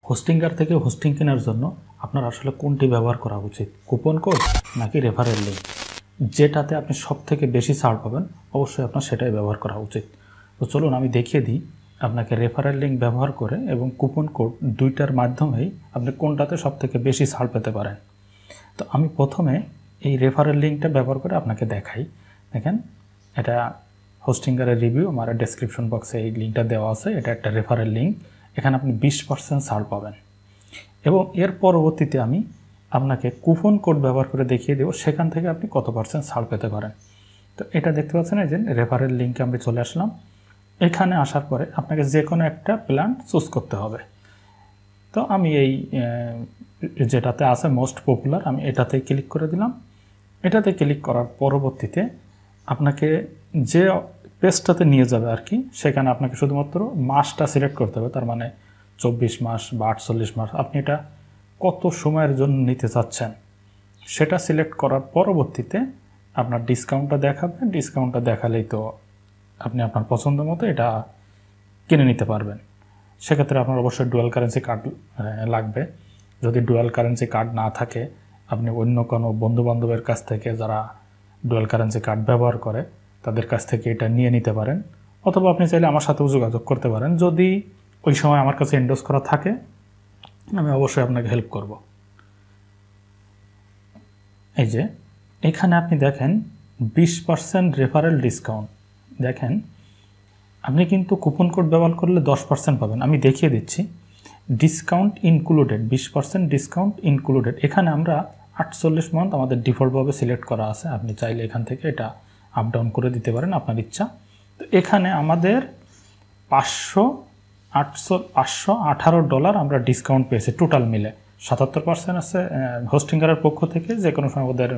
Hostinger থেকে hosting কেনার জন্য আপনার আসলে কোনটি ব্যবহার করা উচিত, কুপন কোড নাকি রেফারেল লিঙ্ক? যেটাতে আপনি সবথেকে বেশি ছাড় পাবেন অবশ্যই আপনার সেটাই ব্যবহার করা উচিত। তো চলুন আমি দেখিয়ে দিই আপনাকে রেফারেল লিঙ্ক ব্যবহার করে এবং কুপন কোড দুইটার মাধ্যমেই আপনি কোনটাতে সবথেকে বেশি ছাড় পেতে পারেন। তো আমি প্রথমে এই রেফারেল লিঙ্কটা ব্যবহার করে আপনাকে দেখাই। দেখেন, এটা হোস্টিংগারের রিভিউ, আমার ডেসক্রিপশন বক্সে এই লিঙ্কটা দেওয়া আছে। এটা একটা রেফারেল লিঙ্ক, এখানে আপনি 20% ছাড় পাবেন এবং এর পরবর্তীতে আমি আপনাকে কুপন কোড ব্যবহার করে দেখিয়ে দেবো সেখান থেকে আপনি কত % ছাড় পেতে পারেন। তো এটা দেখতে পাচ্ছেন, এই যে রেফারেল লিঙ্কে আমি চলে আসলাম। এখানে আসার পরে আপনাকে যে কোনো একটা প্ল্যান চুজ করতে হবে। তো আমি এই যেটাতে আছে মোস্ট পপুলার, আমি এটাতে ক্লিক করে দিলাম। এটাতে ক্লিক করার পরবর্তীতে আপনাকে যে পেজটাতে নিয়ে যাবে আর কি, সেখানে আপনাকে শুধুমাত্র মাসটা সিলেক্ট করতে হবে। তার মানে 24 মাস বা 48 মাস, আপনি এটা কত সময়ের জন্য নিতে চাচ্ছেন সেটা সিলেক্ট করার পরবর্তীতে আপনার ডিসকাউন্টটা দেখাবে। ডিসকাউন্টটা দেখালেই তো আপনি আপনার পছন্দ মতো এটা কিনে নিতে পারবেন। সেক্ষেত্রে আপনার অবশ্যই ডুয়াল কারেন্সি কার্ড লাগবে। যদি ডুয়াল কারেন্সি কার্ড না থাকে, আপনি অন্য কোনো বন্ধুবান্ধবের কাছ থেকে যারা ডুয়াল কারেন্সি কার্ড ব্যবহার করে তাদের কাছ থেকে এটা নিয়ে নিতে পারেন, অথবা আপনি চাইলে আমার সাথেও যোগাযোগ করতে পারেন। যদি ওই সময় আমার কাছে এন্ডোর্স করা থাকে আমি অবশ্যই আপনাকে হেল্প করব। এই যে এখানে আপনি দেখেন 20% রেফারেল ডিসকাউন্ট। দেখেন, আপনি কিন্তু কুপন কোড ব্যবহার করলে 10% পাবেন। আমি দেখিয়ে দিচ্ছি, ডিসকাউন্ট ইনক্লুডেড, 20% ডিসকাউন্ট ইনক্লুডেড। এখানে আমরা 48 মান্থ আমাদের ডিফল্টভাবে সিলেক্ট করা আছে। আপনি চাইলে এখান থেকে এটা আপ ডাউন করে দিতে পারেন আপনার ইচ্ছা। তো এখানে আমাদের $518 আমরা ডিসকাউন্ট পেয়েছি টোটাল মিলে। 77% আছে হোস্টিংগারের পক্ষ থেকে, যে কোনো সময় ওদের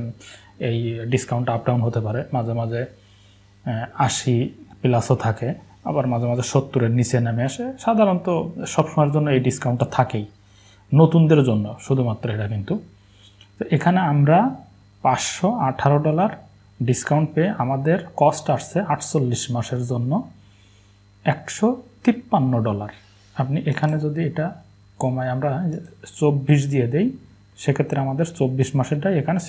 এই ডিসকাউন্ট আপ ডাউন হতে পারে। মাঝে মাঝে 80+ থাকে, আবার মাঝে মাঝে 70-এর নিচে নেমে আসে। সাধারণত সবসময়ের জন্য এই ডিসকাউন্টটা থাকেই, নতুনদের জন্য শুধুমাত্র এটা। কিন্তু তো এখানে আমরা $518 ডিসকাউন্ট পেয়ে আমাদের কস্ট আসছে 48 মাসের জন্য $153। আপনি এখানে যদি এটা কমায় আমরা 24 দিয়ে দেই, সেক্ষেত্রে আমাদের 24 মাসেরটাই এখানে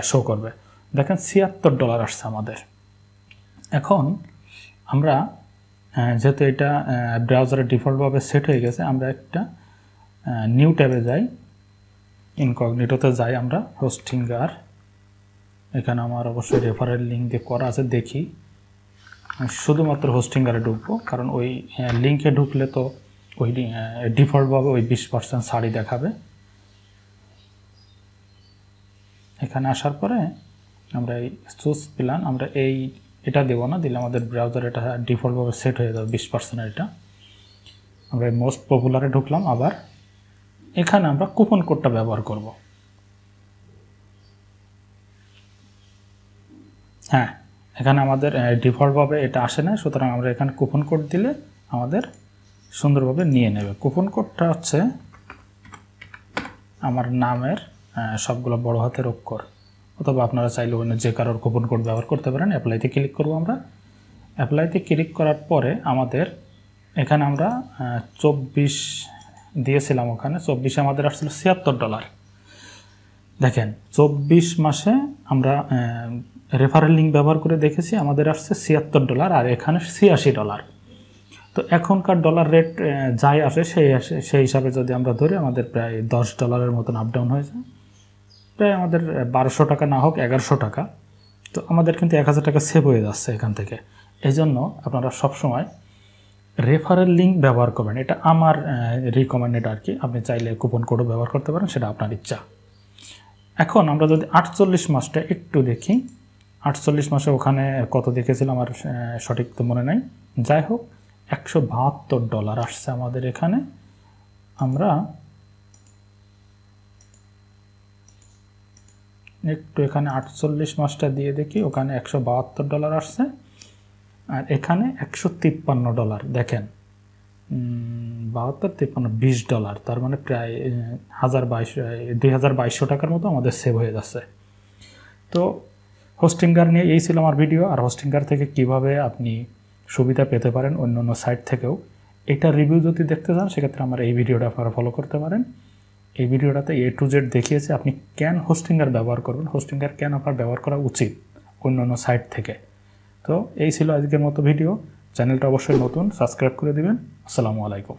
শো করবে। দেখেন $76 আসছে আমাদের। এখন আমরা যেহেতু এটা ব্রাউজারে ডিফল্টভাবে সেট হয়ে গেছে, আমরা একটা নিউ ট্যাবে যাই, ইনকগনিটোতে যাই আমরা, হোস্টিংগার। এখানে আমার অবশ্যই রেফারেল লিঙ্ক দিয়ে করা আছে। দেখি, শুধুমাত্র হোস্টিংগারে ঢুকবো, কারণ ওই লিঙ্কে ঢুকলে তো ওই ডিফল্টভাবে ওই 20% ছাড়ই দেখাবে। এখানে আসার পরে আমরা এই চুজ প্ল্যান, আমরা এটা দেবো না, দিলে আমাদের ব্রাউজার এটা ডিফল্টভাবে সেট হয়ে যাবে 20% এটা। আমরা এই মোস্ট পপুলারে ঢুকলাম। আবার এখানে আমরা কুপন কোডটা ব্যবহার করব। হ্যাঁ, এখানে আমাদের ডিফল্টভাবে এটা আসে না, সুতরাং আমরা এখানে কুপন কোড দিলে আমাদের সুন্দরভাবে নিয়ে নেবে। কুপন কোডটা হচ্ছে আমার নামের সবগুলো বড় হাতের অক্ষর, অথবা আপনারা চাইলে অন্য যে কারোর কুপন কোড ব্যবহার করতে পারেন। অ্যাপ্লাইতে ক্লিক করব আমরা। অ্যাপ্লাইতে ক্লিক করার পরে আমাদের এখানে আমরা 24 দিয়েছিলাম, ওখানে 24 আমাদের আসছিল $76। দেখেন, 24 মাসে আমরা রেফারেল লিঙ্ক ব্যবহার করে দেখেছি, আমাদের আসছে $76 আর এখানে $86। তো এখনকার ডলার রেট যাই আসে সেই হিসাবে যদি আমরা ধরি, আমাদের প্রায় $10 মতন আপ ডাউন হয়েছে। প্রায় আমাদের 1200 টাকা না হোক 1100 টাকা। তো আমাদের কিন্তু 1000 টাকা সেভ হয়ে যাচ্ছে এখান থেকে। এই জন্য আপনারা সবসময় রেফারেল লিঙ্ক ব্যবহার করবেন। এটা আমার রিকমেন্ডেড আর কি। আপনি চাইলে কুপন কোডও ব্যবহার করতে পারেন, সেটা আপনার ইচ্ছা। এখন আমরা যদি 48 মাসটা একটু দেখি, 48 মাসে ওখানে কত দেখেছিলাম আমার সঠিক তো মনে নাই। যাই হোক, $172 আসছে আমাদের এখানে। আমরা একটু এখানে 48 মাসটা দিয়ে দেখি, ওখানে $172 আসছে আর এখানে $153। দেখেন, 72, 53, $20, তার মানে প্রায় 2200 টাকার মতো আমাদের সেভ হয়ে যাচ্ছে। তো হোস্টিংগার নিয়ে এই ছিল আমার ভিডিও। আর হোস্টিংগার থেকে কিভাবে আপনি সুবিধা পেতে পারেন অন্য সাইট থেকেও, এটা রিভিউ যদি দেখতে চান সেক্ষেত্রে আমার এই ভিডিওটা আপনারা ফলো করতে পারেন। এই ভিডিওটাতে A to Z দেখিয়েছে আপনি কেন হোস্টিংয়ার ব্যবহার করবেন, হোস্টিংয়ার কেন আপনার ব্যবহার করা উচিত অন্যান্য সাইট থেকে। তো এই ছিল আজকের মতো ভিডিও। চ্যানেলটা অবশ্যই নতুন, সাবস্ক্রাইব করে দিবেন। আসসালামু আলাইকুম।